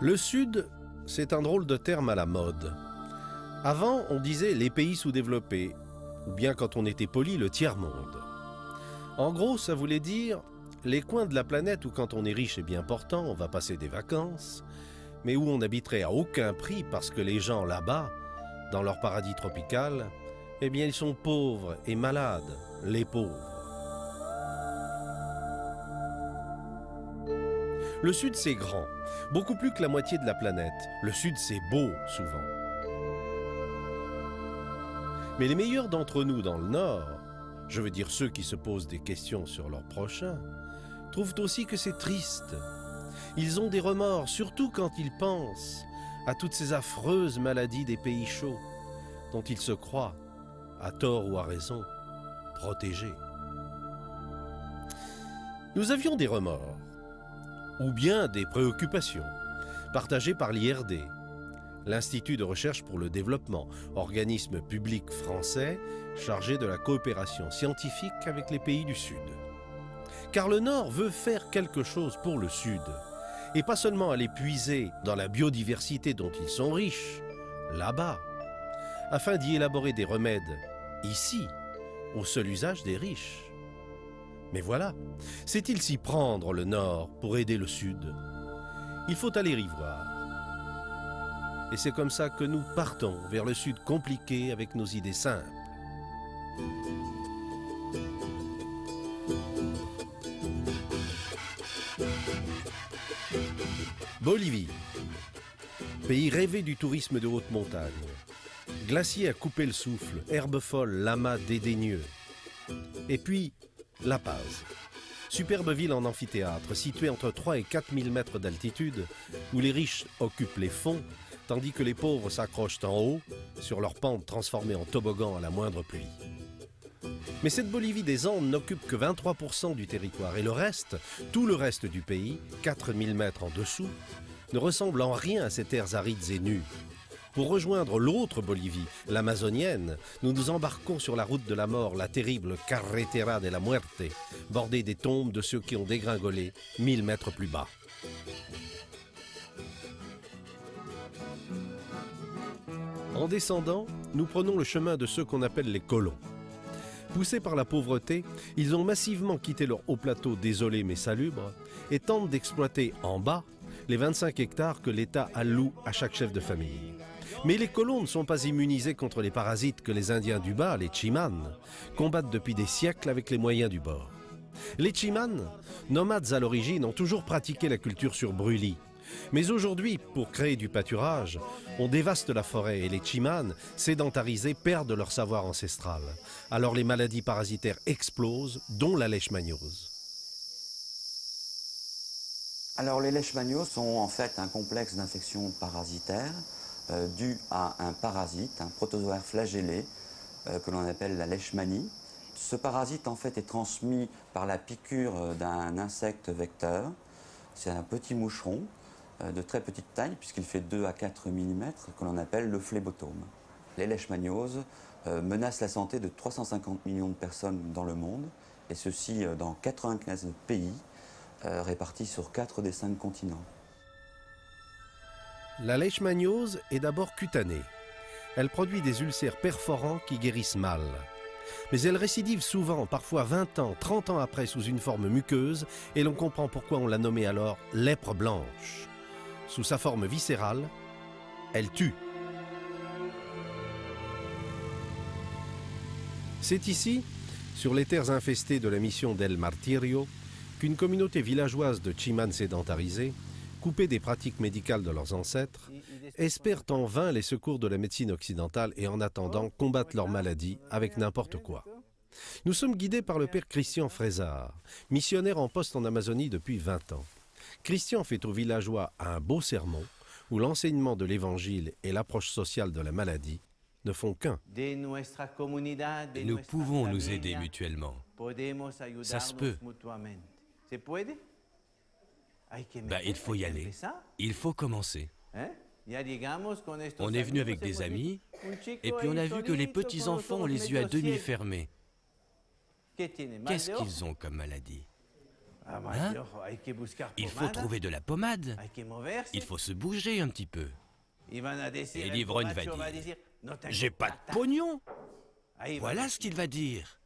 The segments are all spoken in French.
Le Sud, c'est un drôle de terme à la mode. Avant, on disait les pays sous-développés, ou bien quand on était poli, le tiers-monde. En gros, ça voulait dire les coins de la planète où quand on est riche et bien portant, on va passer des vacances, mais où on n'habiterait à aucun prix parce que les gens là-bas, dans leur paradis tropical, eh bien ils sont pauvres et malades, les pauvres. Le Sud, c'est grand, beaucoup plus que la moitié de la planète. Le Sud, c'est beau, souvent. Mais les meilleurs d'entre nous dans le Nord, je veux dire ceux qui se posent des questions sur leur prochain, trouvent aussi que c'est triste. Ils ont des remords, surtout quand ils pensent à toutes ces affreuses maladies des pays chauds, dont ils se croient, à tort ou à raison, protégés. Nous avions des remords, ou bien des préoccupations, partagées par l'IRD, l'Institut de recherche pour le développement, organisme public français chargé de la coopération scientifique avec les pays du Sud. Car le Nord veut faire quelque chose pour le Sud, et pas seulement aller puiser dans la biodiversité dont ils sont riches, là-bas, afin d'y élaborer des remèdes, ici, au seul usage des riches. Mais voilà, sait-il s'y prendre le Nord pour aider le Sud? Il faut aller y voir. Et c'est comme ça que nous partons vers le Sud compliqué avec nos idées simples. Bolivie, pays rêvé du tourisme de haute montagne. Glacier à couper le souffle, herbes folles, lamas dédaigneux. Et puis, La Paz, superbe ville en amphithéâtre, située entre 3 et 4 000 mètres d'altitude, où les riches occupent les fonds, tandis que les pauvres s'accrochent en haut, sur leurs pentes transformées en toboggan à la moindre pluie. Mais cette Bolivie des Andes n'occupe que 23% du territoire, et le reste, tout le reste du pays, 4 000 mètres en dessous, ne ressemble en rien à ces terres arides et nues. Pour rejoindre l'autre Bolivie, l'amazonienne, nous nous embarquons sur la route de la mort, la terrible Carretera de la Muerte, bordée des tombes de ceux qui ont dégringolé 1000 mètres plus bas. En descendant, nous prenons le chemin de ceux qu'on appelle les colons. Poussés par la pauvreté, ils ont massivement quitté leur haut plateau désolé mais salubre et tentent d'exploiter en bas les 25 hectares que l'État alloue à chaque chef de famille. Mais les colons ne sont pas immunisés contre les parasites que les Indiens du bas, les Chimanes, combattent depuis des siècles avec les moyens du bord. Les Chimanes, nomades à l'origine, ont toujours pratiqué la culture sur brûlis. Mais aujourd'hui, pour créer du pâturage, on dévaste la forêt et les Chimanes, sédentarisés, perdent leur savoir ancestral. Alors les maladies parasitaires explosent, dont la leishmaniose. Alors les leishmanioses sont en fait un complexe d'infections parasitaires dû à un parasite, un protozoaire flagellé que l'on appelle la leishmanie. Ce parasite en fait est transmis par la piqûre d'un insecte vecteur. C'est un petit moucheron de très petite taille puisqu'il fait 2 à 4 mm que l'on appelle le phlébotome. Les leishmanioses menacent la santé de 350 millions de personnes dans le monde et ceci dans 95 pays répartis sur 4 des 5 continents. La leishmaniose est d'abord cutanée. Elle produit des ulcères perforants qui guérissent mal. Mais elle récidive souvent, parfois 20 ans, 30 ans après, sous une forme muqueuse, et l'on comprend pourquoi on l'a nommée alors lèpre blanche. Sous sa forme viscérale, elle tue. C'est ici, sur les terres infestées de la mission d'El Martirio, qu'une communauté villageoise de Chimanes sédentarisés, coupés des pratiques médicales de leurs ancêtres, espèrent en vain les secours de la médecine occidentale et en attendant combattent leur maladie avec n'importe quoi. Nous sommes guidés par le père Christian Frézard, missionnaire en poste en Amazonie depuis 20 ans. Christian fait aux villageois un beau sermon où l'enseignement de l'évangile et l'approche sociale de la maladie ne font qu'un. Nous pouvons nous aider mutuellement. Ça se peut. Il faut y aller. Il faut commencer. On est venu avec des amis, et puis on a vu que les petits-enfants ont les yeux à demi fermés. Qu'est-ce qu'ils ont comme maladie? Hein? Il faut trouver de la pommade. Il faut se bouger un petit peu. Et l'ivrogne va dire « J'ai pas de pognon !» Voilà ce qu'il va dire.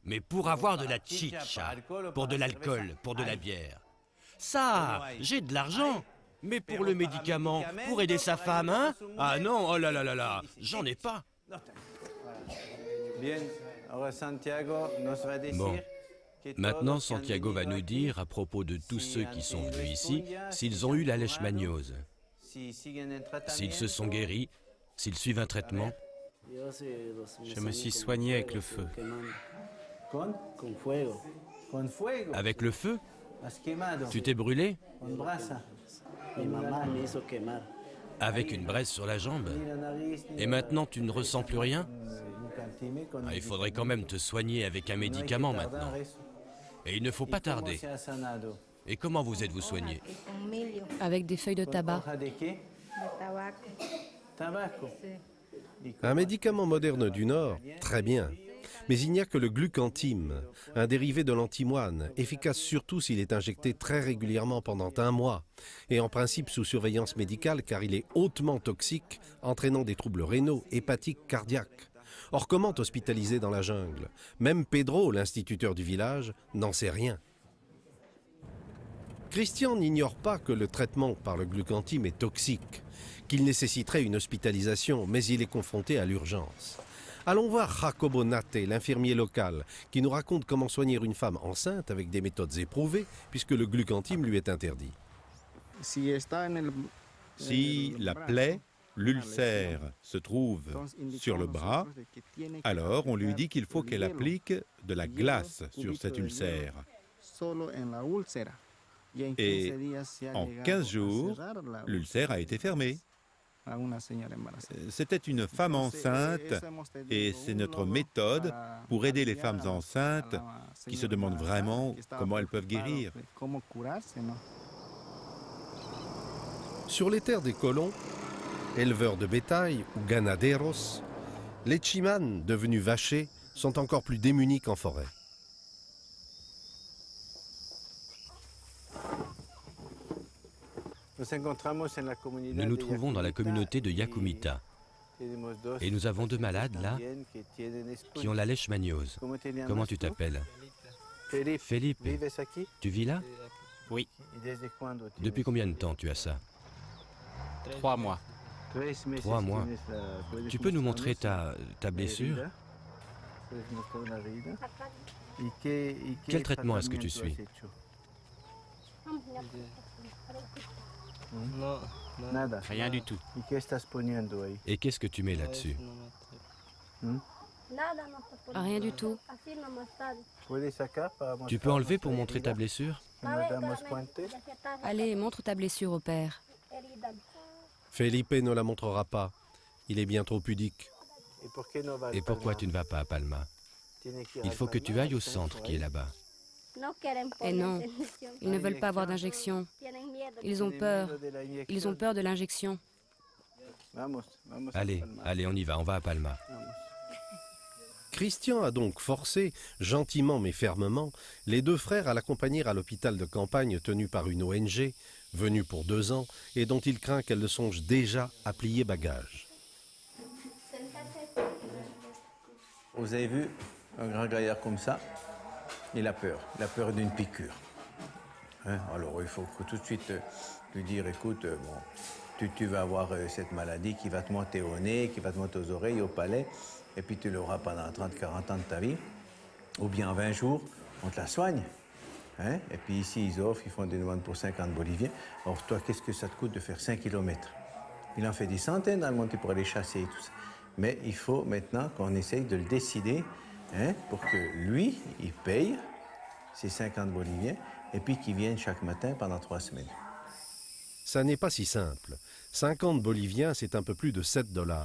Mais pour avoir de la chicha, pour de l'alcool, pour de la bière, ça, j'ai de l'argent. Mais pour le médicament, pour aider sa femme, hein? Ah non, oh là là là là, j'en ai pas. Bon, maintenant Santiago va nous dire, à propos de tous ceux qui sont venus ici, s'ils ont eu la leishmaniose, s'ils se sont guéris, s'ils suivent un traitement. Je me suis soigné avec le feu. Avec le feu? Tu t'es brûlé? Avec une braise sur la jambe? Et maintenant tu ne ressens plus rien? Ah, il faudrait quand même te soigner avec un médicament maintenant. Et il ne faut pas tarder. Et comment vous êtes-vous soigné? Avec des feuilles de tabac. Un médicament moderne du Nord, très bien. Mais il n'y a que le glucantime, un dérivé de l'antimoine, efficace surtout s'il est injecté très régulièrement pendant 1 mois, et en principe sous surveillance médicale car il est hautement toxique, entraînant des troubles rénaux, hépatiques, cardiaques. Or, comment hospitaliser dans la jungle? Même Pedro, l'instituteur du village, n'en sait rien. Christian n'ignore pas que le traitement par le glucantime est toxique, qu'il nécessiterait une hospitalisation, mais il est confronté à l'urgence. Allons voir Jacobo Nate, l'infirmier local, qui nous raconte comment soigner une femme enceinte avec des méthodes éprouvées, puisque le glucantime lui est interdit. Si la plaie, l'ulcère, se trouve sur le bras, alors on lui dit qu'il faut qu'elle applique de la glace sur cet ulcère. Et en 15 jours, l'ulcère a été fermé. C'était une femme enceinte et c'est notre méthode pour aider les femmes enceintes qui se demandent vraiment comment elles peuvent guérir. Sur les terres des colons, éleveurs de bétail ou ganaderos, les chimanes, devenus vachers, sont encore plus démunis qu'en forêt. Nous nous trouvons dans la communauté de Yakumita. Et nous avons 2 malades là qui ont la leishmaniose. Comment tu t'appelles? Felipe. Tu vis là? Oui. Depuis combien de temps tu as ça? 3 mois. 3 mois. Tu peux nous montrer ta blessure? Quel traitement est-ce que tu suis? Rien du tout. Et qu'est-ce que tu mets là-dessus? Rien du tout. Tu peux enlever pour montrer ta blessure? Allez, montre ta blessure au père. Felipe ne la montrera pas. Il est bien trop pudique. Et pourquoi tu ne vas pas à Palma? Il faut que tu ailles au centre qui est là-bas. Et non, ils ne veulent pas avoir d'injection. Ils ont peur. Ils ont peur de l'injection. Allez, allez, on y va, on va à Palma. Christian a donc forcé, gentiment mais fermement, les 2 frères à l'accompagner à l'hôpital de campagne tenu par une ONG, venue pour 2 ans, et dont il craint qu'elle ne songe déjà à plier bagages. Vous avez vu un grand gaillard comme ça? Il a peur d'une piqûre. Hein? Alors il faut tout de suite lui dire, écoute, bon, tu vas avoir cette maladie qui va te monter au nez, qui va te monter aux oreilles, au palais, et puis tu l'auras pendant 30-40 ans de ta vie. Ou bien en 20 jours, on te la soigne. Hein? Et puis ici, ils font des demandes pour 50 boliviens. Or toi, qu'est-ce que ça te coûte de faire 5 kilomètres? Il en fait des centaines dans le monde pour aller chasser et tout ça. Mais il faut maintenant qu'on essaye de le décider, hein, pour que lui, il paye ses 50 boliviens et puis qu'il vienne chaque matin pendant 3 semaines. Ça n'est pas si simple. 50 boliviens, c'est un peu plus de 7 $.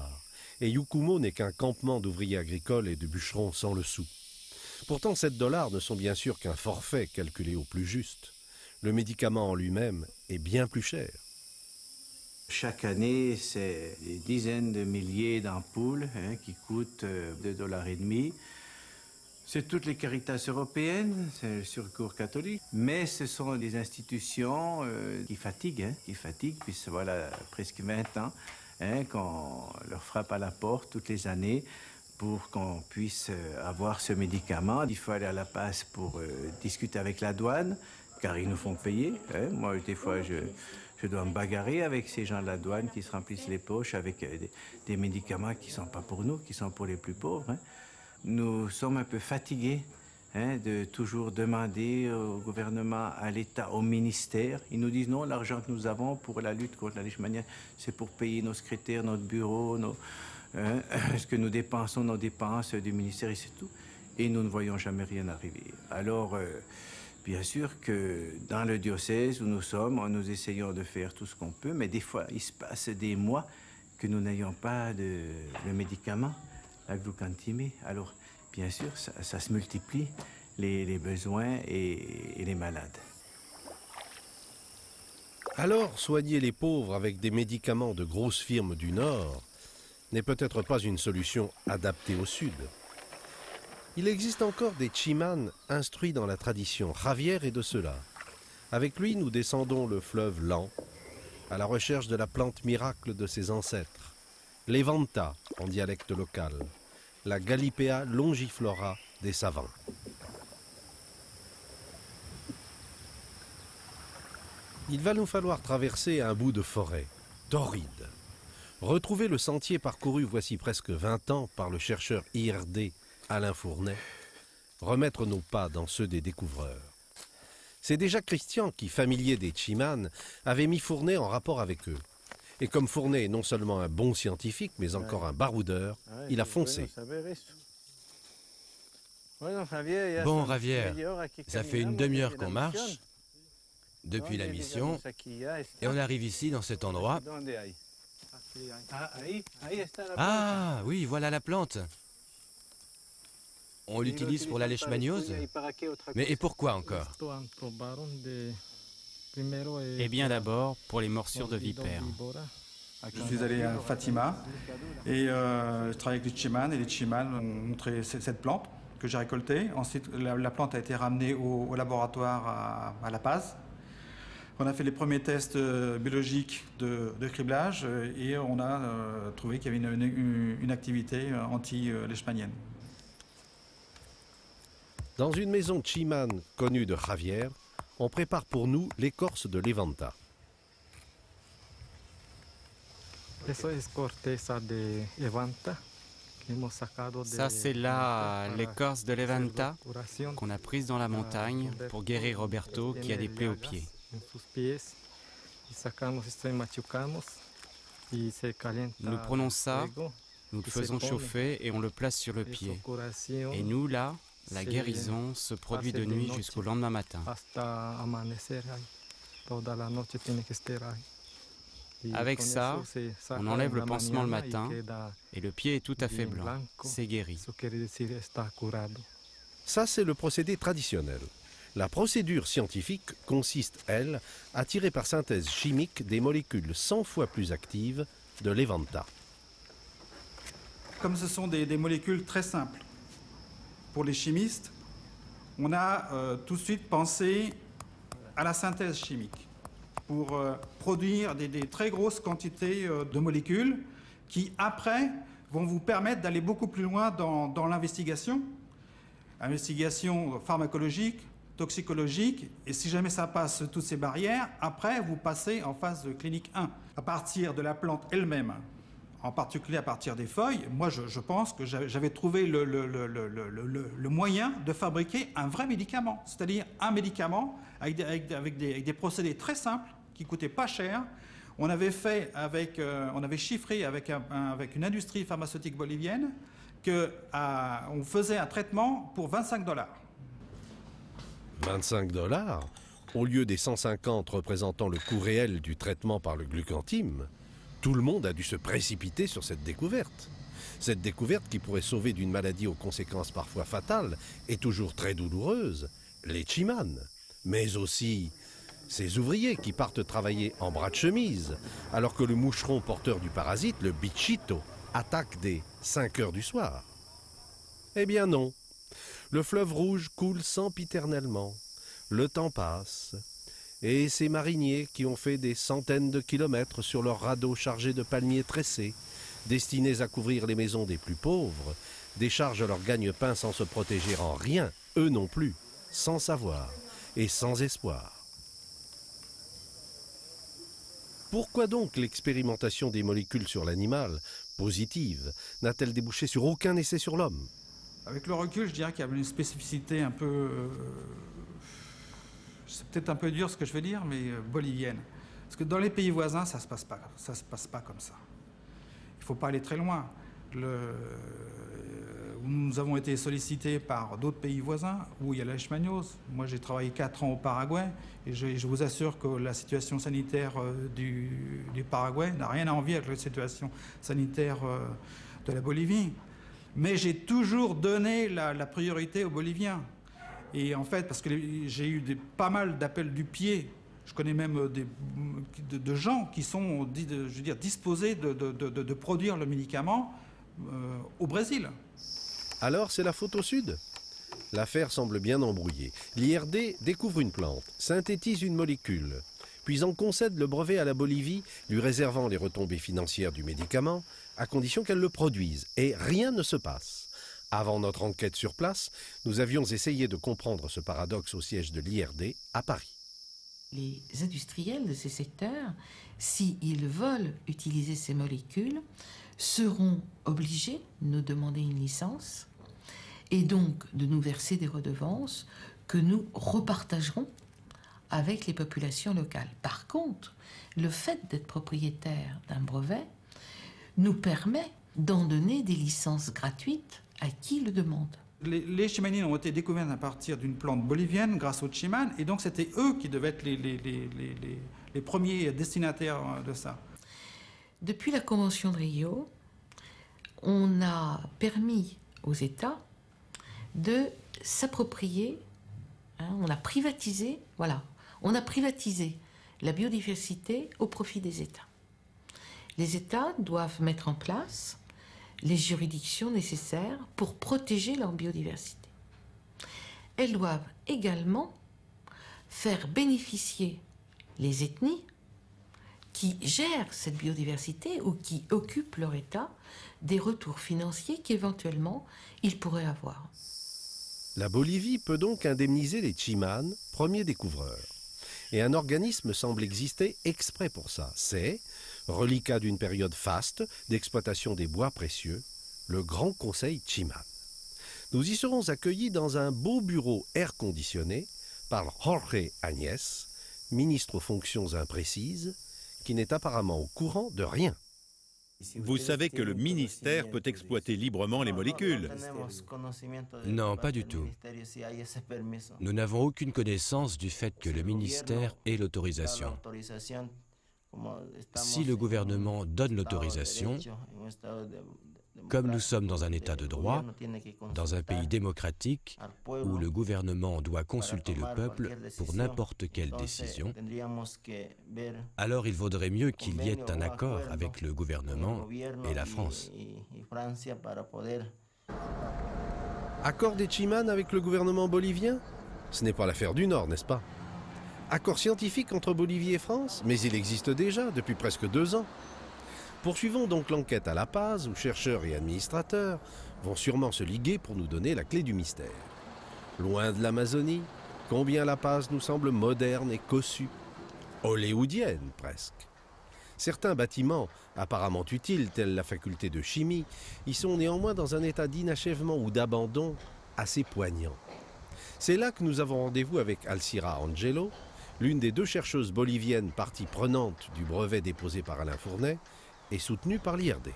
Et Yucumo n'est qu'un campement d'ouvriers agricoles et de bûcherons sans le sou. Pourtant, 7 $ ne sont bien sûr qu'un forfait calculé au plus juste. Le médicament en lui-même est bien plus cher. Chaque année, c'est des dizaines de milliers d'ampoules, hein, qui coûtent 2,5 $. C'est toutes les Caritas européennes, c'est le Secours catholique, mais ce sont des institutions qui fatiguent, puisque voilà, presque 20 ans qu'on leur frappe à la porte toutes les années pour qu'on puisse avoir ce médicament. Il faut aller à La Paz pour discuter avec la douane, car ils nous font payer. Moi, des fois, je dois me bagarrer avec ces gens de la douane qui se remplissent les poches avec des médicaments qui ne sont pas pour nous, qui sont pour les plus pauvres. Nous sommes un peu fatigués de toujours demander au gouvernement, à l'État, au ministère. Ils nous disent non, l'argent que nous avons pour la lutte contre la leishmaniose, c'est pour payer nos secrétaires, notre bureau, ce que nous dépensons, nos dépenses du ministère, et c'est tout. Et nous ne voyons jamais rien arriver. Alors, bien sûr que dans le diocèse où nous sommes, nous essayons de faire tout ce qu'on peut, mais des fois, il se passe des mois que nous n'ayons pas le médicament, la glucanthimée. Alors, bien sûr, ça se multiplie, les besoins et les malades. Alors, soigner les pauvres avec des médicaments de grosses firmes du Nord n'est peut-être pas une solution adaptée au Sud. Il existe encore des Chimanes instruits dans la tradition. Javier est de ceux-là. Avec lui, nous descendons le fleuve lent, à la recherche de la plante miracle de ses ancêtres, l'Evanta en dialecte local, la Gallipea longiflora des savants. Il va nous falloir traverser un bout de forêt, torride, retrouver le sentier parcouru voici presque 20 ans par le chercheur IRD Alain Fournet, remettre nos pas dans ceux des découvreurs. C'est déjà Christian qui, familier des Chimanes, avait mis Fournet en rapport avec eux. Et comme Fournet est non seulement un bon scientifique, mais encore un baroudeur, il a foncé. Bon, Javier, ça fait une demi-heure qu'on marche, depuis la mission, et on arrive ici, dans cet endroit. Ah, oui, voilà la plante. On l'utilise pour la leishmaniose. Mais et pourquoi encore? Eh bien d'abord, pour les morsures de vipères. Je suis allé à Fatima et je travaille avec les Chimanes, et les Chimanes m'ont montré cette plante que j'ai récoltée. Ensuite, la plante a été ramenée au laboratoire à La Paz. On a fait les premiers tests biologiques de criblage et on a trouvé qu'il y avait une activité anti-leishmanienne. Dans une maison chimane connue de Javier, on prépare pour nous l'écorce de l'Evanta. Ça, c'est là l'écorce de l'Evanta qu'on a prise dans la montagne pour guérir Roberto qui a des plaies aux pieds. Nous prenons ça, nous le faisons chauffer et on le place sur le pied. Et nous, là, la guérison se produit de nuit jusqu'au lendemain matin. Avec ça, on enlève le pansement le matin et le pied est tout à fait blanc. C'est guéri. Ça, c'est le procédé traditionnel. La procédure scientifique consiste, elle, à tirer par synthèse chimique des molécules 100 fois plus actives de l'Evanta. Comme ce sont des molécules très simples, pour les chimistes, on a tout de suite pensé à la synthèse chimique pour produire des très grosses quantités de molécules qui, après, vont vous permettre d'aller beaucoup plus loin dans l'investigation, pharmacologique, toxicologique, et si jamais ça passe toutes ces barrières, après, vous passez en phase de clinique 1. À partir de la plante elle-même, en particulier à partir des feuilles, moi je pense que j'avais trouvé le moyen de fabriquer un vrai médicament, c'est-à-dire un médicament avec des procédés très simples, qui coûtaient pas cher. On avait chiffré avec une industrie pharmaceutique bolivienne qu'on faisait un traitement pour $25. 25 $? Au lieu des 150 représentant le coût réel du traitement par le glucantime, tout le monde a dû se précipiter sur cette découverte. Cette découverte qui pourrait sauver d'une maladie aux conséquences parfois fatales et toujours très douloureuses, les Chimanes, mais aussi ces ouvriers qui partent travailler en bras de chemise, alors que le moucheron porteur du parasite, le bichito, attaque dès 5 heures du soir. Eh bien non, Le fleuve rouge coule sempiternellement. Le temps passe. Et ces mariniers qui ont fait des centaines de kilomètres sur leurs radeaux chargés de palmiers tressés, destinés à couvrir les maisons des plus pauvres, déchargent leur gagne-pain sans se protéger en rien, eux non plus, sans savoir et sans espoir. Pourquoi donc l'expérimentation des molécules sur l'animal, positive, n'a-t-elle débouché sur aucun essai sur l'homme? Avec le recul, je dirais qu'il y a une spécificité un peu... c'est peut-être un peu dur ce que je vais dire, mais bolivienne. Parce que dans les pays voisins, ça se passe pas comme ça. Il ne faut pas aller très loin. Nous avons été sollicités par d'autres pays voisins où il y a la leishmaniose. Moi, j'ai travaillé 4 ans au Paraguay et je vous assure que la situation sanitaire du Paraguay n'a rien à envier avec la situation sanitaire de la Bolivie. Mais j'ai toujours donné la priorité aux Boliviens. Et en fait, parce que j'ai eu pas mal d'appels du pied, je connais même de gens qui sont, je veux dire, disposés de produire le médicament au Brésil. Alors c'est la faute au sud? L'affaire semble bien embrouillée. L'IRD découvre une plante, synthétise une molécule, puis en concède le brevet à la Bolivie, lui réservant les retombées financières du médicament, à condition qu'elle le produise. Et rien ne se passe. Avant notre enquête sur place, nous avions essayé de comprendre ce paradoxe au siège de l'IRD à Paris. Les industriels de ces secteurs, s'ils veulent utiliser ces molécules, seront obligés de nous demander une licence et donc de nous verser des redevances que nous repartagerons avec les populations locales. Par contre, le fait d'être propriétaire d'un brevet nous permet d'en donner des licences gratuites à qui le demande. Les chimanines ont été découvertes à partir d'une plante bolivienne grâce aux chimanes, et donc c'était eux qui devaient être les premiers destinataires de ça. Depuis la Convention de Rio, on a permis aux États de s'approprier, on a privatisé la biodiversité au profit des États. Les États doivent mettre en place les juridictions nécessaires pour protéger leur biodiversité. Elles doivent également faire bénéficier les ethnies qui gèrent cette biodiversité ou qui occupent leur état des retours financiers qu'éventuellement ils pourraient avoir. La Bolivie peut donc indemniser les Chimanes, premiers découvreurs. Et un organisme semble exister exprès pour ça. C'est, reliquat d'une période faste d'exploitation des bois précieux, le Grand Conseil Chimane. Nous y serons accueillis dans un beau bureau air conditionné par Jorge Agnès, ministre aux fonctions imprécises, qui n'est apparemment au courant de rien. Vous savez que le ministère peut exploiter librement les molécules. Non, pas du tout. Nous n'avons aucune connaissance du fait que le ministère ait l'autorisation. Si le gouvernement donne l'autorisation, comme nous sommes dans un état de droit, dans un pays démocratique, où le gouvernement doit consulter le peuple pour n'importe quelle décision, alors il vaudrait mieux qu'il y ait un accord avec le gouvernement et la France. Accord des Chimanes avec le gouvernement bolivien? Ce n'est pas l'affaire du Nord, n'est-ce pas? Accord scientifique entre Bolivie et France? Mais il existe déjà depuis presque 2 ans. Poursuivons donc l'enquête à La Paz, où chercheurs et administrateurs vont sûrement se liguer pour nous donner la clé du mystère. Loin de l'Amazonie, combien La Paz nous semble moderne et cossue, hollywoodienne presque. Certains bâtiments, apparemment utiles, tels la faculté de chimie, y sont néanmoins dans un état d'inachèvement ou d'abandon assez poignant. C'est là que nous avons rendez-vous avec Alcira Angelo, l'une des 2 chercheuses boliviennes partie prenante du brevet déposé par Alain Fournet, et soutenu par l'IRD.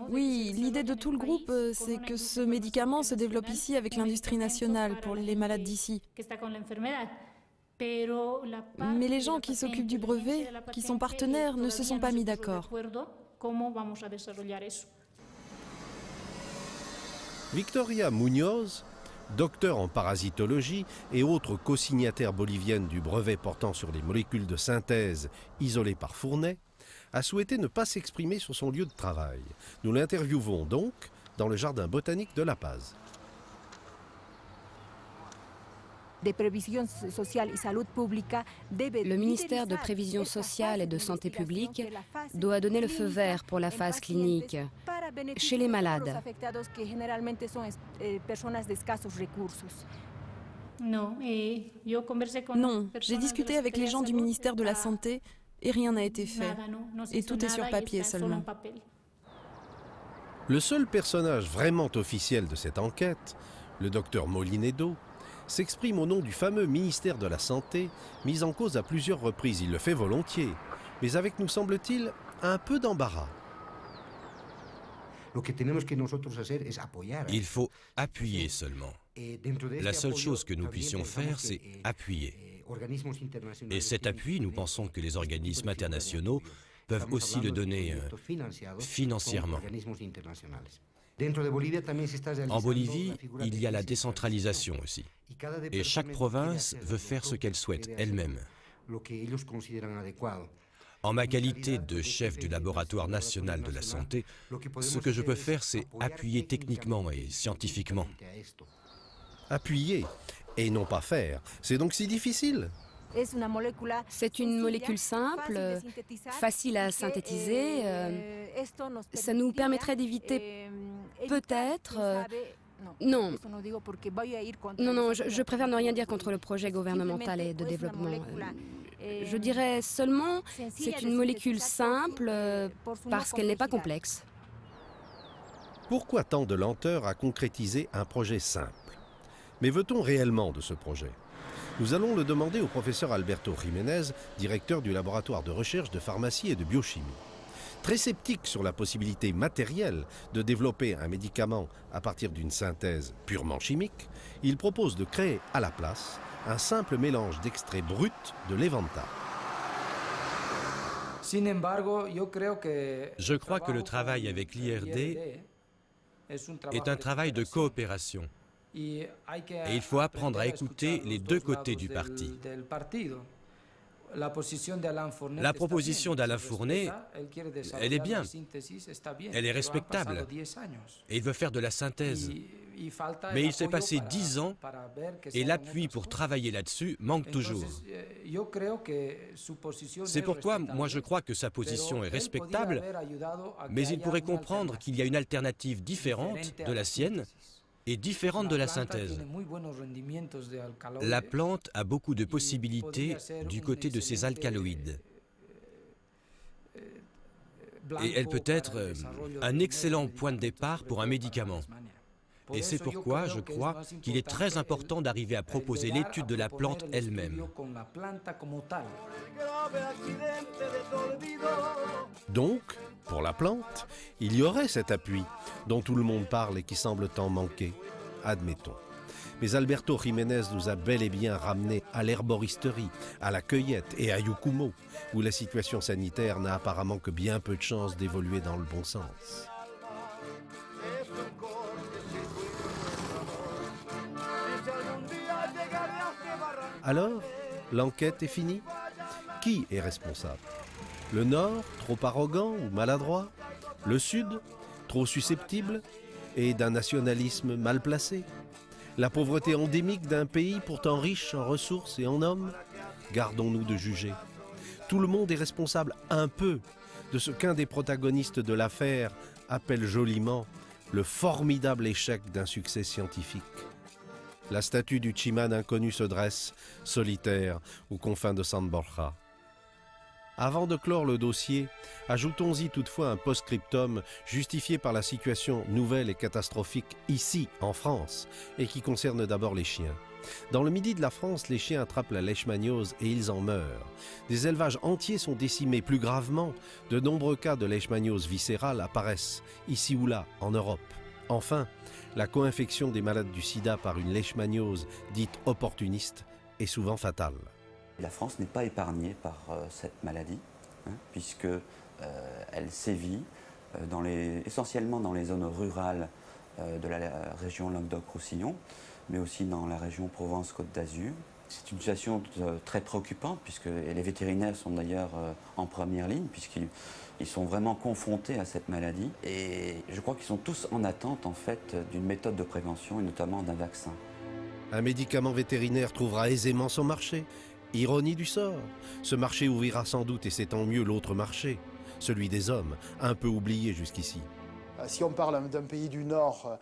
Oui, l'idée de tout le groupe, c'est que ce médicament se développe ici avec l'industrie nationale pour les malades d'ici. Mais les gens qui s'occupent du brevet, qui sont partenaires, ne se sont pas mis d'accord. Victoria Muñoz, docteur en parasitologie et autre co-signataire bolivienne du brevet portant sur les molécules de synthèse isolées par Fournet, a souhaité ne pas s'exprimer sur son lieu de travail. Nous l'interviewons donc dans le jardin botanique de La Paz. Le ministère de Prévision sociale et de Santé publique doit donner le feu vert pour la phase clinique chez les malades. Non, j'ai discuté avec les gens du ministère de la Santé et rien n'a été fait. Et tout est sur papier seulement. Le seul personnage vraiment officiel de cette enquête, le docteur Molinedo, s'exprime au nom du fameux ministère de la Santé, mis en cause à plusieurs reprises. Il le fait volontiers, mais avec, nous semble-t-il, un peu d'embarras. Il faut appuyer seulement. La seule chose que nous puissions faire, c'est appuyer. Et cet appui, nous pensons que les organismes internationaux peuvent aussi le donner financièrement. En Bolivie, il y a la décentralisation aussi. Et chaque province veut faire ce qu'elle souhaite elle-même. En ma qualité de chef du laboratoire national de la santé, ce que je peux faire, c'est appuyer techniquement et scientifiquement. Appuyer et non pas faire, c'est donc si difficile? C'est une molécule simple, facile à synthétiser. Ça nous permettrait d'éviter peut-être... Non, je préfère ne rien dire contre le projet gouvernemental et de développement. Je dirais seulement, c'est une molécule simple parce qu'elle n'est pas complexe. Pourquoi tant de lenteur à concrétiser un projet simple? Mais veut-on réellement de ce projet? Nous allons le demander au professeur Alberto Jiménez, directeur du laboratoire de recherche de pharmacie et de biochimie. Très sceptique sur la possibilité matérielle de développer un médicament à partir d'une synthèse purement chimique, il propose de créer à la place un simple mélange d'extraits bruts de l'Evanta. Je crois que le travail avec l'IRD est un travail de coopération. Et il faut apprendre à écouter les deux côtés du parti. La proposition d'Alain Fournet, elle est bien, elle est respectable, et il veut faire de la synthèse. Mais il s'est passé 10 ans, et l'appui pour travailler là-dessus manque toujours. C'est pourquoi, moi je crois que sa position est respectable, mais il pourrait comprendre qu'il y a une alternative différente de la sienne, et différente de la synthèse. La plante a beaucoup de possibilités du côté de ses alcaloïdes. Et elle peut être un excellent point de départ pour un médicament. Et c'est pourquoi je crois qu'il est très important d'arriver à proposer l'étude de la plante elle-même. Donc, pour la plante, il y aurait cet appui dont tout le monde parle et qui semble tant manquer, admettons. Mais Alberto Jiménez nous a bel et bien ramenés à l'herboristerie, à la cueillette et à Yucumo, où la situation sanitaire n'a apparemment que bien peu de chances d'évoluer dans le bon sens. Alors, l'enquête est finie? Qui est responsable? Le Nord, trop arrogant ou maladroit? Le Sud, trop susceptible et d'un nationalisme mal placé? La pauvreté endémique d'un pays pourtant riche en ressources et en hommes? Gardons-nous de juger. Tout le monde est responsable un peu de ce qu'un des protagonistes de l'affaire appelle joliment le formidable échec d'un succès scientifique. La statue du Chiman inconnu se dresse, solitaire, aux confins de San Borja. Avant de clore le dossier, ajoutons-y toutefois un post-scriptum justifié par la situation nouvelle et catastrophique ici, en France, et qui concerne d'abord les chiens. Dans le midi de la France, les chiens attrapent la leishmaniose et ils en meurent. Des élevages entiers sont décimés. Plus gravement, de nombreux cas de leishmaniose viscérale apparaissent, ici ou là, en Europe. Enfin, la co-infection des malades du sida par une leishmaniose dite opportuniste est souvent fatale. La France n'est pas épargnée par cette maladie, puisque elle sévit essentiellement dans les zones rurales de la région Languedoc-Roussillon, mais aussi dans la région Provence-Côte d'Azur. C'est une situation très préoccupante, puisque les vétérinaires sont d'ailleurs en première ligne, puisqu'ils sont vraiment confrontés à cette maladie. Et je crois qu'ils sont tous en attente, en fait, d'une méthode de prévention, et notamment d'un vaccin. Un médicament vétérinaire trouvera aisément son marché. Ironie du sort. Ce marché ouvrira sans doute, et c'est tant mieux, l'autre marché, celui des hommes, un peu oublié jusqu'ici. Si on parle d'un pays du Nord,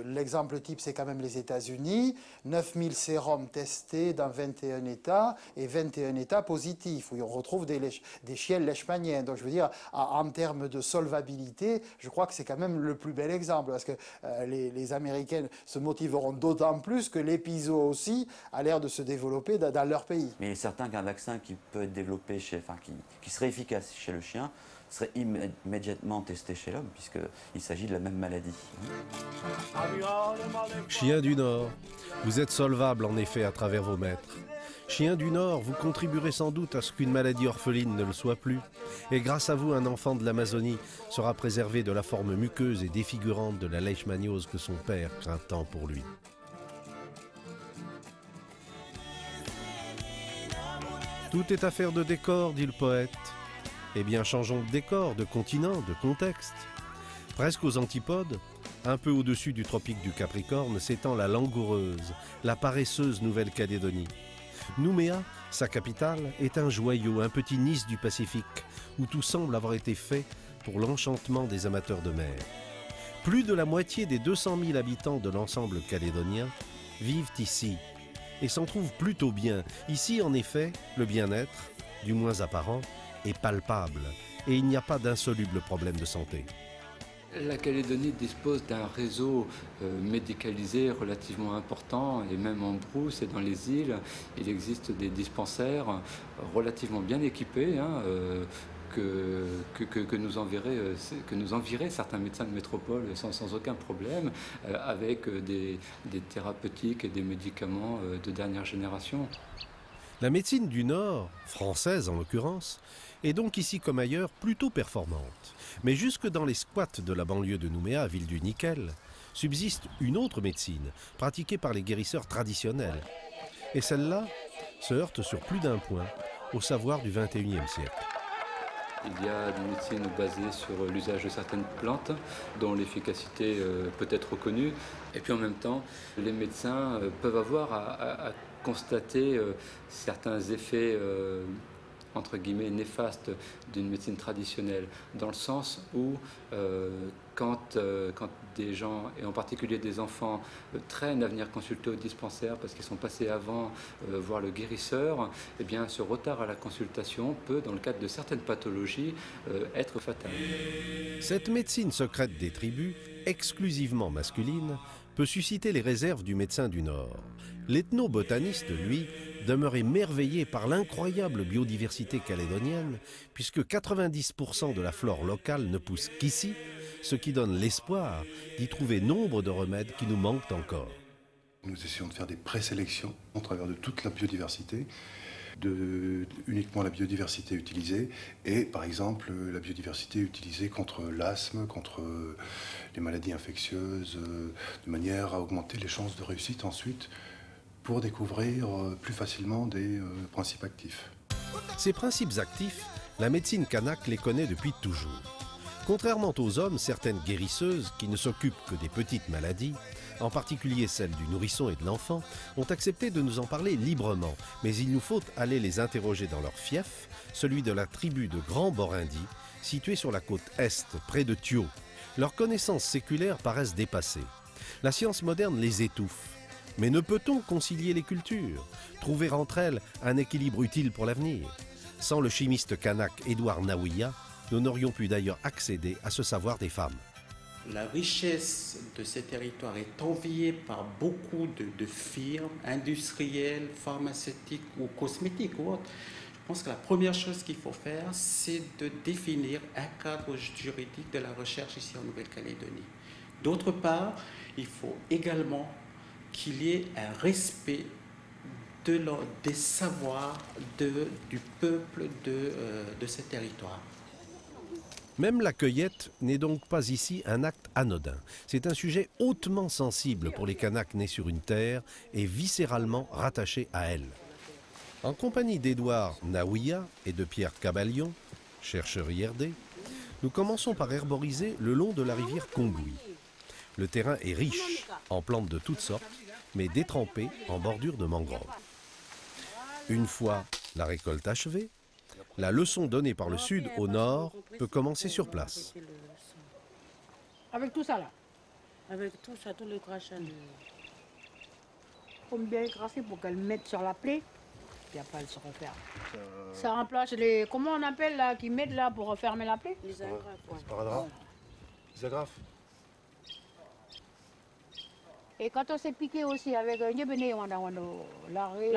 l'exemple type, c'est quand même les États-Unis. 9000 sérums testés dans 21 États et 21 États positifs, où on retrouve des chiens leishmaniens. Donc je veux dire, en termes de solvabilité, je crois que c'est quand même le plus bel exemple, parce que les Américains se motiveront d'autant plus que l'épiso aussi a l'air de se développer dans leur pays. Mais il est certain qu'un vaccin qui peut être développé, qui serait efficace chez le chien, serait immédiatement testé chez l'homme, puisqu'il s'agit de la même maladie. Chien du Nord, vous êtes solvable en effet à travers vos maîtres. Chien du Nord, vous contribuerez sans doute à ce qu'une maladie orpheline ne le soit plus. Et grâce à vous, un enfant de l'Amazonie sera préservé de la forme muqueuse et défigurante de la leishmaniose que son père craint tant pour lui. Tout est affaire de décor, dit le poète. Eh bien, changeons de décor, de continent, de contexte. Presque aux antipodes, un peu au-dessus du tropique du Capricorne, s'étend la langoureuse, la paresseuse Nouvelle-Calédonie. Nouméa, sa capitale, est un joyau, un petit Nice du Pacifique, où tout semble avoir été fait pour l'enchantement des amateurs de mer. Plus de la moitié des 200 000 habitants de l'ensemble calédonien vivent ici, et s'en trouvent plutôt bien. Ici, en effet, le bien-être, du moins apparent, est palpable, et il n'y a pas d'insoluble problème de santé. La Calédonie dispose d'un réseau médicalisé relativement important, et même en brousse et dans les îles, il existe des dispensaires relativement bien équipés, que nous enverraient certains médecins de métropole sans aucun problème, avec des thérapeutiques et des médicaments de dernière génération. La médecine du Nord, française en l'occurrence, est donc ici comme ailleurs plutôt performante. Mais jusque dans les squats de la banlieue de Nouméa, ville du nickel, subsiste une autre médecine, pratiquée par les guérisseurs traditionnels. Et celle-là se heurte sur plus d'un point au savoir du XXIe siècle. Il y a des médecines basées sur l'usage de certaines plantes dont l'efficacité peut être reconnue. Et puis en même temps, les médecins peuvent avoir à constater certains effets entre guillemets néfastes d'une médecine traditionnelle, dans le sens où quand des gens, et en particulier des enfants, traînent à venir consulter au dispensaire parce qu'ils sont passés avant voir le guérisseur, eh bien ce retard à la consultation peut, dans le cadre de certaines pathologies, être fatal. Cette médecine secrète des tribus, exclusivement masculine, peut susciter les réserves du médecin du Nord. L'ethnobotaniste, lui, demeure émerveillé par l'incroyable biodiversité calédonienne, puisque 90% de la flore locale ne pousse qu'ici, ce qui donne l'espoir d'y trouver nombre de remèdes qui nous manquent encore. Nous essayons de faire des présélections au travers de toute la biodiversité, uniquement la biodiversité utilisée, et par exemple la biodiversité utilisée contre l'asthme, contre les maladies infectieuses, de manière à augmenter les chances de réussite ensuite pour découvrir plus facilement des principes actifs. Ces principes actifs, la médecine kanak les connaît depuis toujours. Contrairement aux hommes, certaines guérisseuses, qui ne s'occupent que des petites maladies, en particulier celles du nourrisson et de l'enfant, ont accepté de nous en parler librement. Mais il nous faut aller les interroger dans leur fief, celui de la tribu de Grand Borindi, située sur la côte est, près de Thio. Leurs connaissances séculaires paraissent dépassées. La science moderne les étouffe. Mais ne peut-on concilier les cultures, trouver entre elles un équilibre utile pour l'avenir? Sans le chimiste kanak Édouard Naouia, nous n'aurions pu d'ailleurs accéder à ce savoir des femmes. La richesse de ces territoires est enviée par beaucoup de firmes industrielles, pharmaceutiques ou cosmétiques ou autres. Je pense que la première chose qu'il faut faire, c'est de définir un cadre juridique de la recherche ici en Nouvelle-Calédonie. D'autre part, il faut également qu'il y ait un respect des savoirs du peuple de ces territoires. Même la cueillette n'est donc pas ici un acte anodin. C'est un sujet hautement sensible pour les Kanaks nés sur une terre et viscéralement rattachés à elle. En compagnie d'Édouard Naouia et de Pierre Cabalion, chercheurs IRD, nous commençons par herboriser le long de la rivière Kongui. Le terrain est riche en plantes de toutes sortes, mais détrempé en bordure de mangroves. Une fois la récolte achevée, la leçon donnée par le sud au nord peut commencer sur place. Avec tout ça là? Avec tout ça, tous les crachats. Il faut bien écraser pour qu'elle mette sur la plaie, puis après elle se referme. Ça remplace les... Comment on appelle là, qui mettent là pour refermer la plaie? Les agrafes. Les agrafes. Et quand on s'est piqué aussi avec la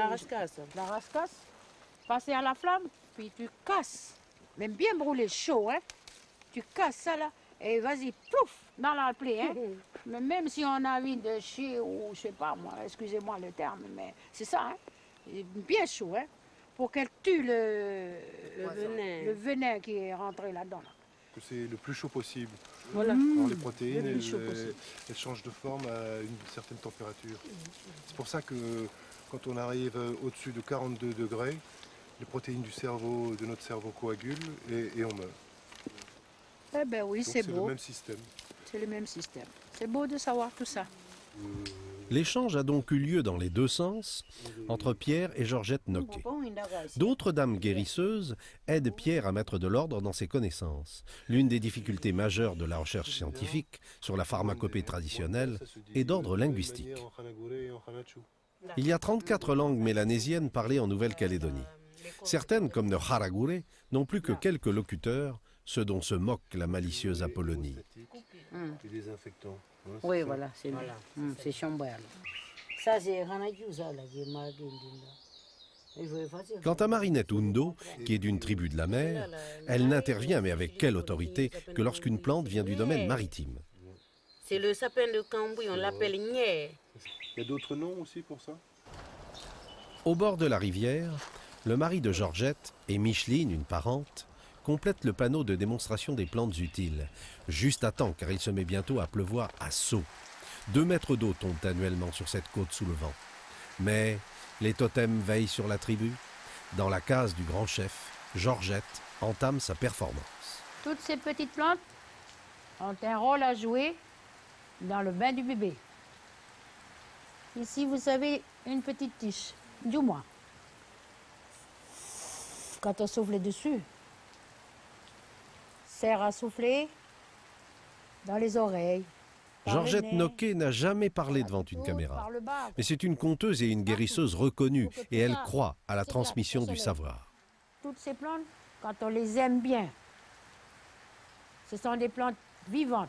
rascasse, passer à la flamme, puis tu casses, même bien brûlé chaud, hein. Tu casses ça là, et vas-y, plouf, dans la plaie, hein. Mais même si on a envie de chier, ou je sais pas moi, excusez-moi le terme, mais c'est ça, hein. Bien chaud, hein, pour qu'elle tue le venin qui est rentré là-dedans. Là. Que c'est le plus chaud possible. Voilà. Alors les protéines, elles changent de forme à une certaine température. C'est pour ça que quand on arrive au-dessus de 42 degrés, les protéines du cerveau, de notre cerveau coagulent et on meurt. Eh ben oui, c'est beau. C'est le même système. C'est le même système. C'est beau de savoir tout ça. L'échange a donc eu lieu dans les deux sens entre Pierre et Georgette Noquet. D'autres dames guérisseuses aident Pierre à mettre de l'ordre dans ses connaissances. L'une des difficultés majeures de la recherche scientifique sur la pharmacopée traditionnelle est d'ordre linguistique. Il y a 34 langues mélanésiennes parlées en Nouvelle-Calédonie. Certaines, comme le Haragure, n'ont plus que quelques locuteurs, ce dont se moque la malicieuse Apollonie. Les désinfectants. Oui, voilà, c'est voilà. C'est chambral. Ça, c'est Ranadjouza, là, qui est marqué. Quant à Marinette Hundo, qui est d'une tribu de la mer, elle n'intervient, mais avec quelle autorité, que lorsqu'une plante vient du domaine maritime. C'est le sapin de Cambouis, on l'appelle Nier. Il y a d'autres noms aussi pour ça? Au bord de la rivière, le mari de Georgette et Micheline, une parente, complète le panneau de démonstration des plantes utiles. Juste à temps, car il se met bientôt à pleuvoir à seaux. 2 mètres d'eau tombent annuellement sur cette côte sous le vent. Mais les totems veillent sur la tribu. Dans la case du grand chef, Georgette entame sa performance. Toutes ces petites plantes ont un rôle à jouer dans le bain du bébé. Ici, vous avez une petite tige, du moins. Quand on souffle dessus, sert à souffler dans les oreilles. Georgette Noquet n'a jamais parlé devant une caméra. Mais c'est une conteuse et une guérisseuse reconnue et elle croit à la transmission du savoir. Toutes ces plantes, quand on les aime bien, ce sont des plantes vivantes.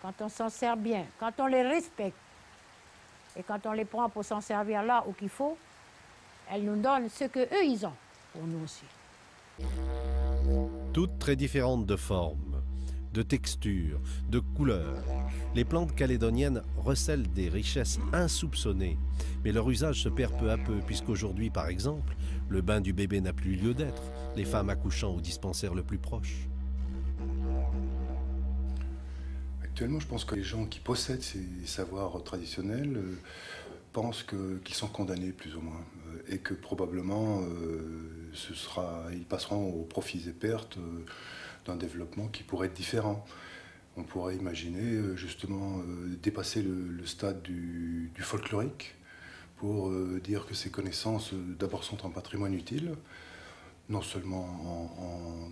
Quand on s'en sert bien, quand on les respecte et quand on les prend pour s'en servir là où qu'il faut, elles nous donnent ce qu'eux ils ont pour nous aussi. Toutes très différentes de forme, de texture, de couleur, les plantes calédoniennes recèlent des richesses insoupçonnées. Mais leur usage se perd peu à peu, puisqu'aujourd'hui, par exemple, le bain du bébé n'a plus lieu d'être, les femmes accouchant au dispensaire le plus proche. Actuellement, je pense que les gens qui possèdent ces savoirs traditionnels pensent qu'ils sont condamnés, plus ou moins, et que probablement ils passeront aux profits et pertes d'un développement qui pourrait être différent. On pourrait imaginer justement dépasser le stade du folklorique pour dire que ces connaissances d'abord sont un patrimoine utile, non seulement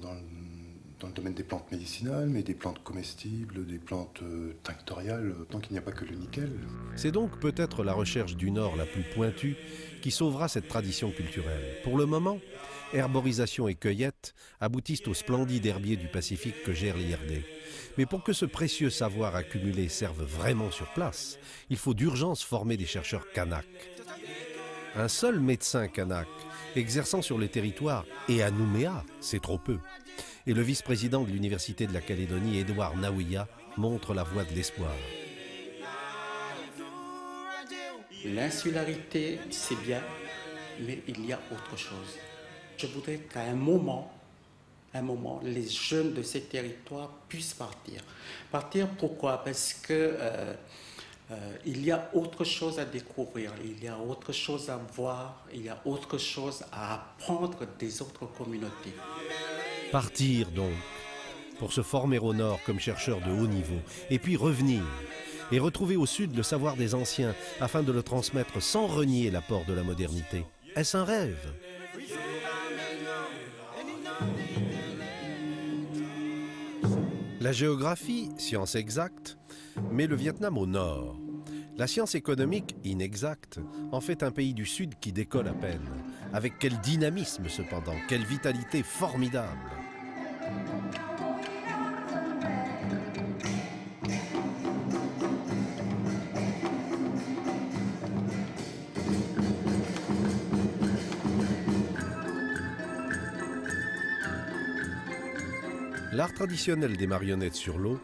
dans le domaine des plantes médicinales, mais des plantes comestibles, des plantes tinctoriales, tant qu'il n'y a pas que le nickel. C'est donc peut-être la recherche du Nord la plus pointue qui sauvera cette tradition culturelle. Pour le moment, herborisation et cueillette aboutissent au splendide herbier du Pacifique que gère l'IRD. Mais pour que ce précieux savoir accumulé serve vraiment sur place, il faut d'urgence former des chercheurs kanaks. Un seul médecin kanak exerçant sur le territoire et à Nouméa, c'est trop peu. Et le vice-président de l'Université de la Calédonie, Édouard Naouia, montre la voie de l'espoir. L'insularité, c'est bien, mais il y a autre chose. Je voudrais qu'à un moment, un moment, les jeunes de ces territoires puissent partir. Partir pourquoi? Parce que il y a autre chose à découvrir, il y a autre chose à voir, il y a autre chose à apprendre des autres communautés. Partir donc, pour se former au nord comme chercheur de haut niveau, et puis revenir, et retrouver au sud le savoir des anciens, afin de le transmettre sans renier l'apport de la modernité. Est-ce un rêve? La géographie, science exacte, met le Vietnam au nord. La science économique, inexacte, en fait un pays du sud qui décolle à peine. Avec quel dynamisme cependant, quelle vitalité formidable! L'art traditionnel des marionnettes sur l'eau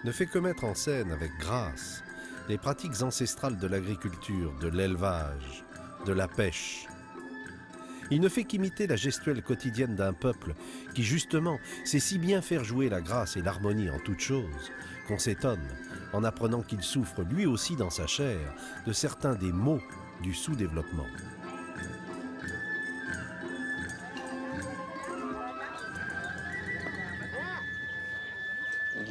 ne fait que mettre en scène avec grâce les pratiques ancestrales de l'agriculture, de l'élevage, de la pêche. Il ne fait qu'imiter la gestuelle quotidienne d'un peuple qui, justement, sait si bien faire jouer la grâce et l'harmonie en toutes choses qu'on s'étonne en apprenant qu'il souffre lui aussi dans sa chair de certains des maux du sous-développement.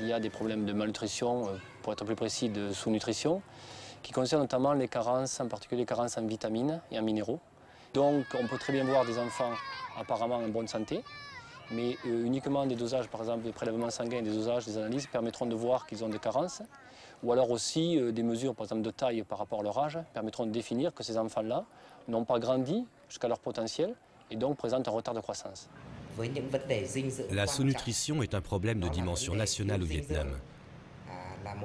Il y a des problèmes de malnutrition, pour être plus précis de sous-nutrition, qui concernent notamment les carences, en particulier les carences en vitamines et en minéraux. Donc on peut très bien voir des enfants apparemment en bonne santé, mais uniquement des dosages, par exemple des prélèvements sanguins, des dosages, des analyses permettront de voir qu'ils ont des carences, ou alors aussi des mesures par exemple de taille par rapport à leur âge permettront de définir que ces enfants-là n'ont pas grandi jusqu'à leur potentiel et donc présentent un retard de croissance. La sous-nutrition est un problème de dimension nationale au Vietnam.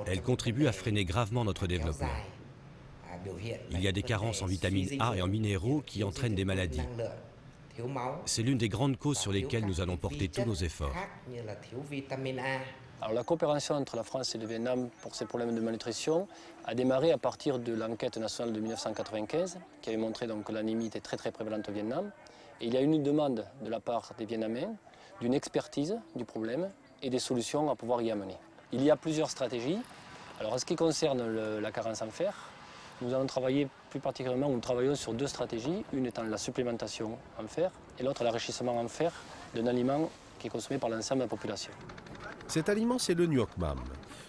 Elle contribue à freiner gravement notre développement. Il y a des carences en vitamine A et en minéraux qui entraînent des maladies. C'est l'une des grandes causes sur lesquelles nous allons porter tous nos efforts. Alors, la coopération entre la France et le Vietnam pour ces problèmes de malnutrition a démarré à partir de l'enquête nationale de 1995 qui avait montré donc, que l'anémie était très prévalente au Vietnam. Et il y a une demande de la part des Vietnamiens d'une expertise du problème et des solutions à pouvoir y amener. Il y a plusieurs stratégies. Alors, en ce qui concerne la carence en fer, nous allons travailler plus particulièrement, nous travaillons sur deux stratégies, une étant la supplémentation en fer et l'autre l'enrichissement en fer d'un aliment qui est consommé par l'ensemble de la population. Cet aliment, c'est le Nuoc Mam,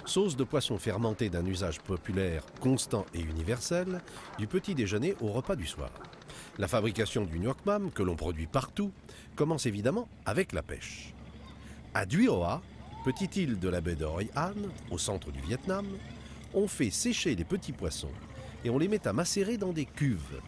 sauce de poisson fermentée d'un usage populaire, constant et universel, du petit déjeuner au repas du soir. La fabrication du Nuoc Mam, que l'on produit partout, commence évidemment avec la pêche. À Duy Hoa, petite île de la baie de Hoi An, au centre du Vietnam, on fait sécher les petits poissons et on les met à macérer dans des cuves.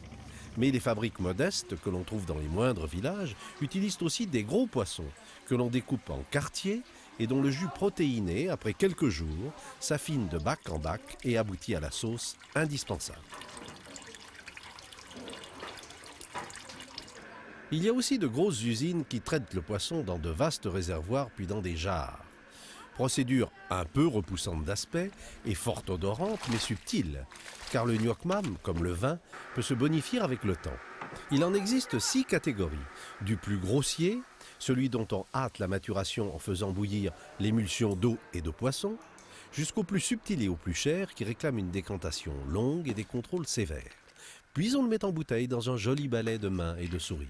Mais les fabriques modestes que l'on trouve dans les moindres villages utilisent aussi des gros poissons que l'on découpe en quartiers et dont le jus protéiné, après quelques jours, s'affine de bac en bac et aboutit à la sauce indispensable. Il y a aussi de grosses usines qui traitent le poisson dans de vastes réservoirs puis dans des jarres. Procédure un peu repoussante d'aspect et fort odorante mais subtile, car le Nuoc Mam, comme le vin, peut se bonifier avec le temps. Il en existe 6 catégories, du plus grossier, celui dont on hâte la maturation en faisant bouillir l'émulsion d'eau et de poisson, jusqu'au plus subtil et au plus cher qui réclame une décantation longue et des contrôles sévères. Puis on le met en bouteille dans un joli balai de mains et de sourires.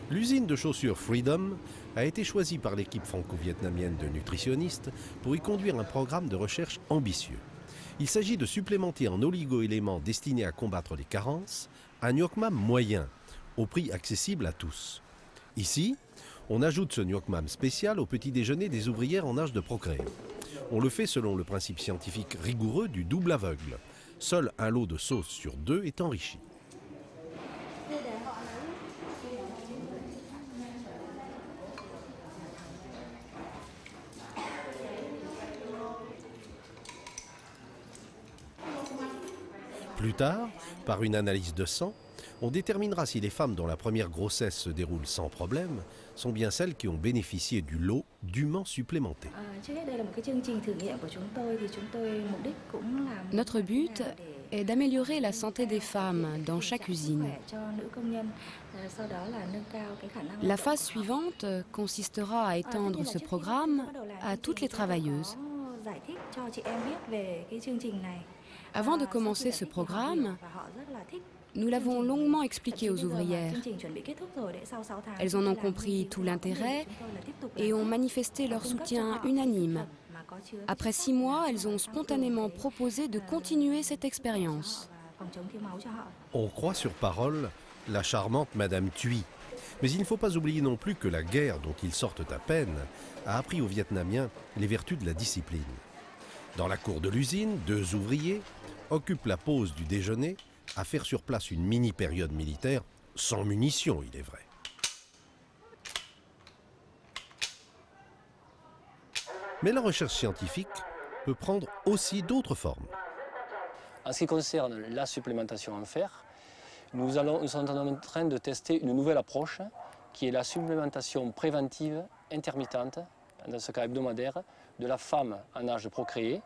L'usine de chaussures Freedom a été choisie par l'équipe franco-vietnamienne de nutritionnistes pour y conduire un programme de recherche ambitieux. Il s'agit de supplémenter en oligo-éléments destinés à combattre les carences un Nuoc Mam moyen, au prix accessible à tous. Ici, on ajoute ce Nuoc Mam spécial au petit déjeuner des ouvrières en âge de procréer. On le fait selon le principe scientifique rigoureux du double aveugle. Seul un lot de sauce sur 2 est enrichi. Plus tard, par une analyse de sang, on déterminera si les femmes dont la première grossesse se déroule sans problème sont bien celles qui ont bénéficié du lot dûment supplémenté. Notre but est d'améliorer la santé des femmes dans chaque usine. La phase suivante consistera à étendre ce programme à toutes les travailleuses. Avant de commencer ce programme, nous l'avons longuement expliqué aux ouvrières. Elles en ont compris tout l'intérêt et ont manifesté leur soutien unanime. Après 6 mois, elles ont spontanément proposé de continuer cette expérience. On croit sur parole la charmante Madame Thuy. Mais il ne faut pas oublier non plus que la guerre, dont ils sortent à peine, a appris aux Vietnamiens les vertus de la discipline. Dans la cour de l'usine, 2 ouvriers occupent la pause du déjeuner à faire sur place une mini-période militaire, sans munitions, il est vrai. Mais la recherche scientifique peut prendre aussi d'autres formes. En ce qui concerne la supplémentation en fer, nous sommes en train de tester une nouvelle approche qui est la supplémentation préventive intermittente, dans ce cas hebdomadaire, de la femme en âge de procréer.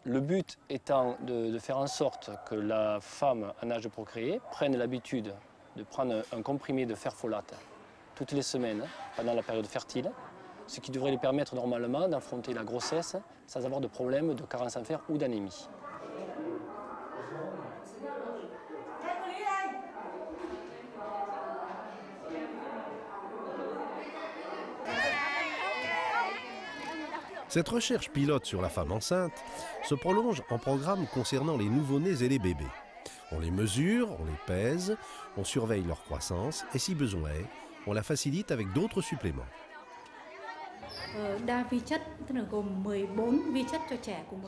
Le but étant de faire en sorte que la femme en âge de procréer prenne l'habitude de prendre un comprimé de fer folate toutes les semaines pendant la période fertile, ce qui devrait lui permettre normalement d'affronter la grossesse sans avoir de problème de carence en fer ou d'anémie. Cette recherche pilote sur la femme enceinte se prolonge en programme concernant les nouveau-nés et les bébés. On les mesure, on les pèse, on surveille leur croissance et si besoin est, on la facilite avec d'autres suppléments.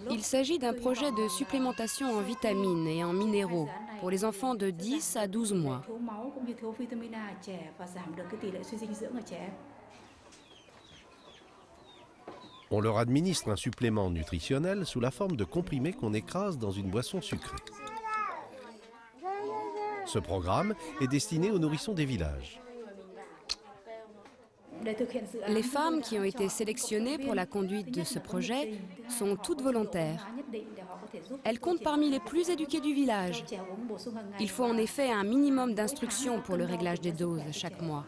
Il s'agit d'un projet de supplémentation en vitamines et en minéraux pour les enfants de 10 à 12 mois. On leur administre un supplément nutritionnel sous la forme de comprimés qu'on écrase dans une boisson sucrée. Ce programme est destiné aux nourrissons des villages. Les femmes qui ont été sélectionnées pour la conduite de ce projet sont toutes volontaires. Elles comptent parmi les plus éduquées du village. Il faut en effet un minimum d'instruction pour le réglage des doses chaque mois.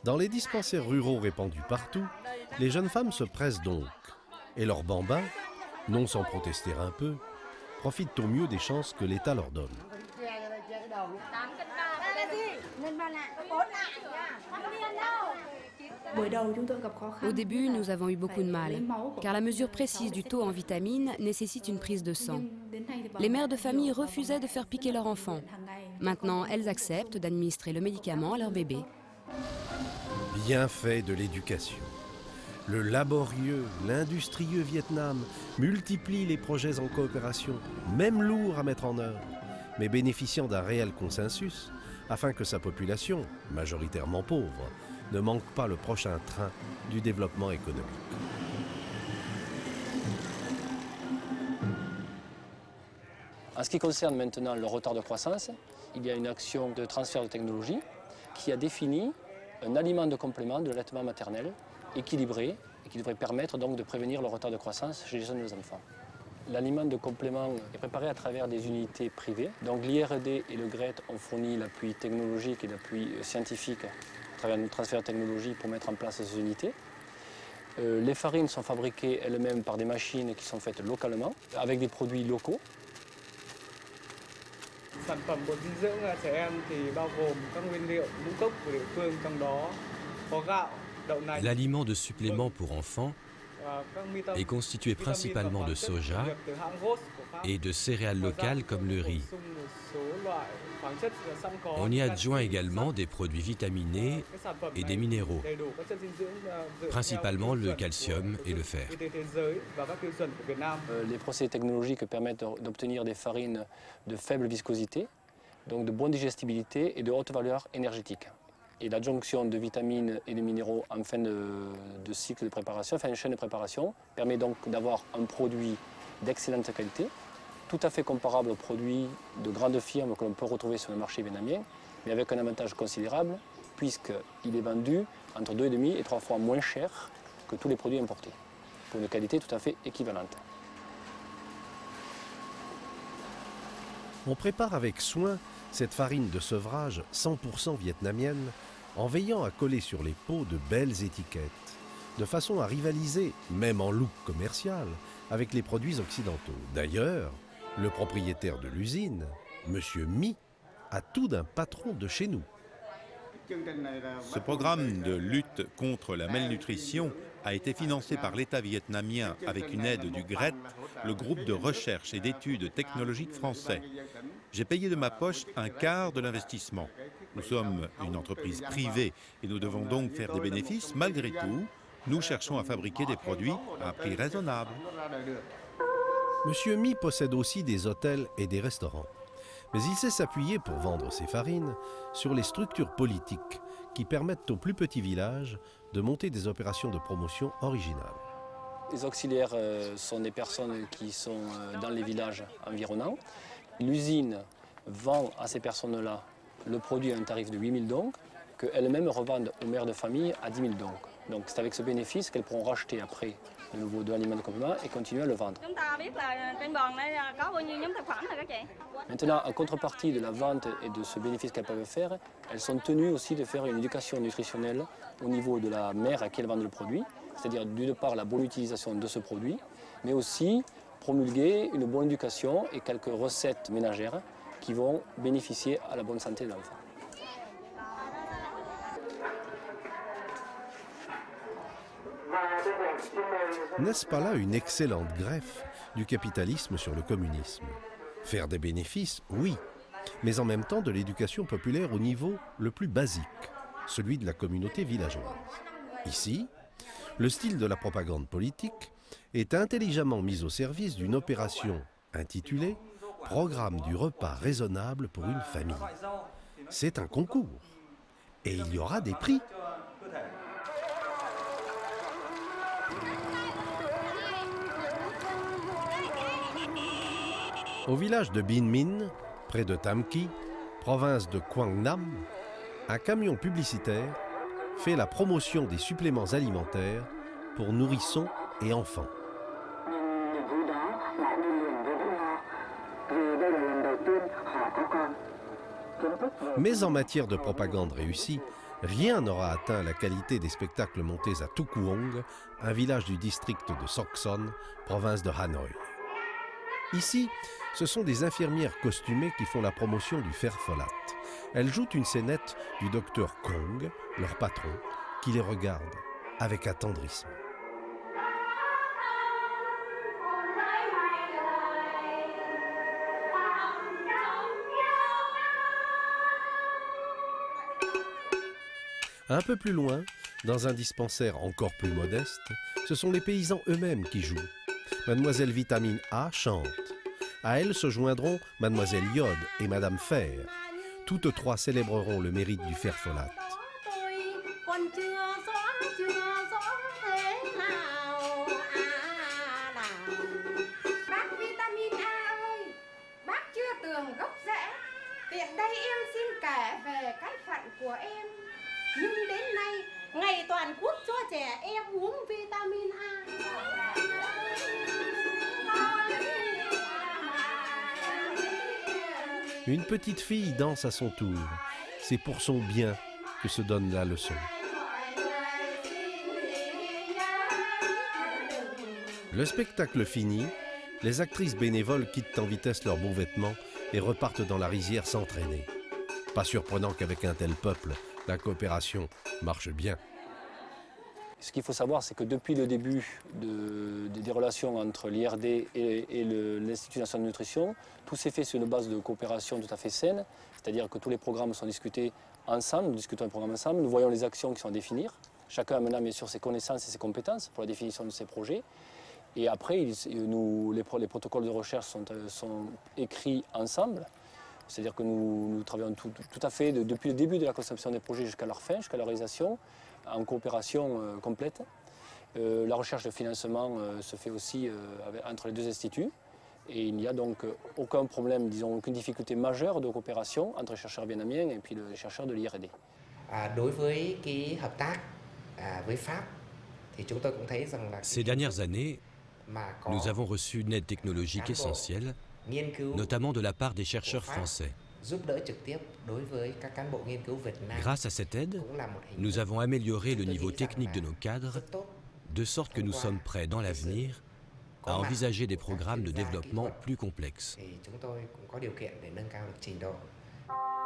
Dans les dispensaires ruraux répandus partout, les jeunes femmes se pressent donc. Et leurs bambins, non sans protester un peu, profitent au mieux des chances que l'État leur donne. Au début, nous avons eu beaucoup de mal, car la mesure précise du taux en vitamines nécessite une prise de sang. Les mères de famille refusaient de faire piquer leur enfant. Maintenant, elles acceptent d'administrer le médicament à leur bébé. Bienfait de l'éducation. Le laborieux, l'industrieux Vietnam multiplie les projets en coopération, même lourds à mettre en œuvre, mais bénéficiant d'un réel consensus, afin que sa population, majoritairement pauvre, ne manque pas le prochain train du développement économique. En ce qui concerne maintenant le retard de croissance, il y a une action de transfert de technologie qui a défini un aliment de complément de l'allaitement maternel équilibré et qui devrait permettre donc de prévenir le retard de croissance chez les jeunes enfants. L'aliment de complément est préparé à travers des unités privées. Donc l'IRD et le GRET ont fourni l'appui technologique et l'appui scientifique à travers un transfert de technologie pour mettre en place ces unités. Les farines sont fabriquées elles-mêmes par des machines qui sont faites localement, avec des produits locaux. Sản phẩm bột dinh dưỡng trẻ em thì bao gồm các nguyên liệu ngũ cốc của địa phương, trong đó có gạo, đậu nành. L'aliment de supplément pour enfants est constitué principalement de soja et de céréales locales comme le riz. On y adjoint également des produits vitaminés et des minéraux, principalement le calcium et le fer. Les procédés technologiques permettent d'obtenir des farines de faible viscosité, donc de bonne digestibilité et de haute valeur énergétique. Et l'adjonction de vitamines et de minéraux en fin de cycle de préparation, fin de chaîne de préparation, permet donc d'avoir un produit d'excellente qualité tout à fait comparable aux produits de grandes firmes que l'on peut retrouver sur le marché vietnamien, mais avec un avantage considérable, puisqu'il est vendu entre 2,5 et 3 fois moins cher que tous les produits importés, pour une qualité tout à fait équivalente. On prépare avec soin cette farine de sevrage 100% vietnamienne en veillant à coller sur les pots de belles étiquettes, de façon à rivaliser, même en look commercial, avec les produits occidentaux. D'ailleurs, le propriétaire de l'usine, M. Mi, a tout d'un patron de chez nous. Ce programme de lutte contre la malnutrition a été financé par l'État vietnamien avec une aide du GRET, le groupe de recherche et d'études technologiques français. J'ai payé de ma poche un quart de l'investissement. Nous sommes une entreprise privée et nous devons donc faire des bénéfices. Malgré tout, nous cherchons à fabriquer des produits à un prix raisonnable. Monsieur Mi possède aussi des hôtels et des restaurants. Mais il sait s'appuyer pour vendre ses farines sur les structures politiques qui permettent aux plus petits villages de monter des opérations de promotion originales. Les auxiliaires sont des personnes qui sont dans les villages environnants. L'usine vend à ces personnes-là le produit à un tarif de 8 000 dong, qu'elles-mêmes revendent aux mères de famille à 10 000 dong. Donc c'est avec ce bénéfice qu'elles pourront racheter après de nouveau de l'aliment de complément et continuer à le vendre. Maintenant, en contrepartie de la vente et de ce bénéfice qu'elles peuvent faire, elles sont tenues aussi de faire une éducation nutritionnelle au niveau de la mère à qui elles vendent le produit, c'est-à-dire d'une part la bonne utilisation de ce produit, mais aussi promulguer une bonne éducation et quelques recettes ménagères qui vont bénéficier à la bonne santé de l'enfant. N'est-ce pas là une excellente greffe du capitalisme sur le communisme? Faire des bénéfices, oui, mais en même temps de l'éducation populaire au niveau le plus basique, celui de la communauté villageoise. Ici, le style de la propagande politique est intelligemment mis au service d'une opération intitulée « Programme du repas raisonnable pour une famille ». C'est un concours et il y aura des prix. Au village de Binh Minh, près de Tam Kỳ, province de Quang Nam, un camion publicitaire fait la promotion des suppléments alimentaires pour nourrissons et enfants. Mais en matière de propagande réussie, rien n'aura atteint la qualité des spectacles montés à Tu Quoc, un village du district de Soc Son, province de Hanoï. Ici, ce sont des infirmières costumées qui font la promotion du fer folate. Elles jouent une scénette du docteur Kong, leur patron, qui les regarde avec attendrissement. Un peu plus loin, dans un dispensaire encore plus modeste, ce sont les paysans eux-mêmes qui jouent. Mademoiselle Vitamine A chante. À elle se joindront Mademoiselle Iode et Madame Fer. Toutes trois célébreront le mérite du fer folate. Nhưng đến nay, ngày toàn quốc cho trẻ em uống vitamin A. Une petite fille danse à son tour. C'est pour son bien que se donne la leçon. Le spectacle fini, les actrices bénévoles quittent en vitesse leurs beaux vêtements et repartent dans la rizière s'entraîner. Pas surprenant qu'avec un tel peuple, la coopération marche bien. Ce qu'il faut savoir, c'est que depuis le début des relations entre l'IRD et l'Institut national de nutrition, tout s'est fait sur une base de coopération tout à fait saine, c'est-à-dire que tous les programmes sont discutés ensemble, nous discutons les programmes ensemble, nous voyons les actions qui sont à définir, chacun a maintenant bien sûr ses connaissances et ses compétences pour la définition de ses projets, et après les protocoles de recherche sont écrits ensemble. C'est-à-dire que nous travaillons tout à fait depuis le début de la conception des projets jusqu'à leur fin, jusqu'à leur réalisation, en coopération complète. La recherche de financement se fait aussi entre les deux instituts. Et il n'y a donc aucun problème, disons, aucune difficulté majeure de coopération entre les chercheurs vietnamiens et puis les chercheurs de l'IRD. Ces dernières années, nous avons reçu une aide technologique essentielle, notamment de la part des chercheurs français. Grâce à cette aide, nous avons amélioré le niveau technique de nos cadres, de sorte que nous sommes prêts dans l'avenir à envisager des programmes de développement plus complexes.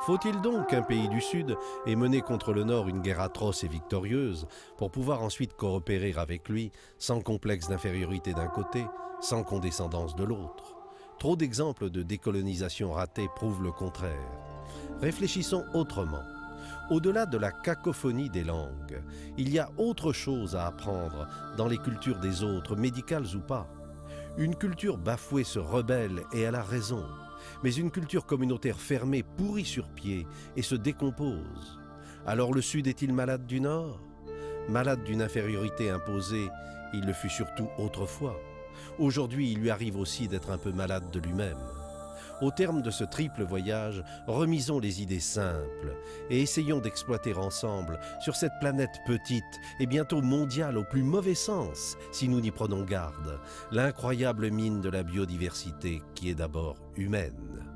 Faut-il donc qu'un pays du Sud ait mené contre le Nord une guerre atroce et victorieuse pour pouvoir ensuite coopérer avec lui sans complexe d'infériorité d'un côté, sans condescendance de l'autre? Trop d'exemples de décolonisation ratée prouvent le contraire. Réfléchissons autrement. Au-delà de la cacophonie des langues, il y a autre chose à apprendre dans les cultures des autres, médicales ou pas. Une culture bafouée se rebelle et elle a raison, mais une culture communautaire fermée pourrit sur pied et se décompose. Alors le Sud est-il malade du Nord? Malade d'une infériorité imposée, il le fut surtout autrefois. Aujourd'hui, il lui arrive aussi d'être un peu malade de lui-même. Au terme de ce triple voyage, remisons les idées simples et essayons d'exploiter ensemble, sur cette planète petite et bientôt mondiale au plus mauvais sens, si nous n'y prenons garde, l'incroyable mine de la biodiversité qui est d'abord humaine.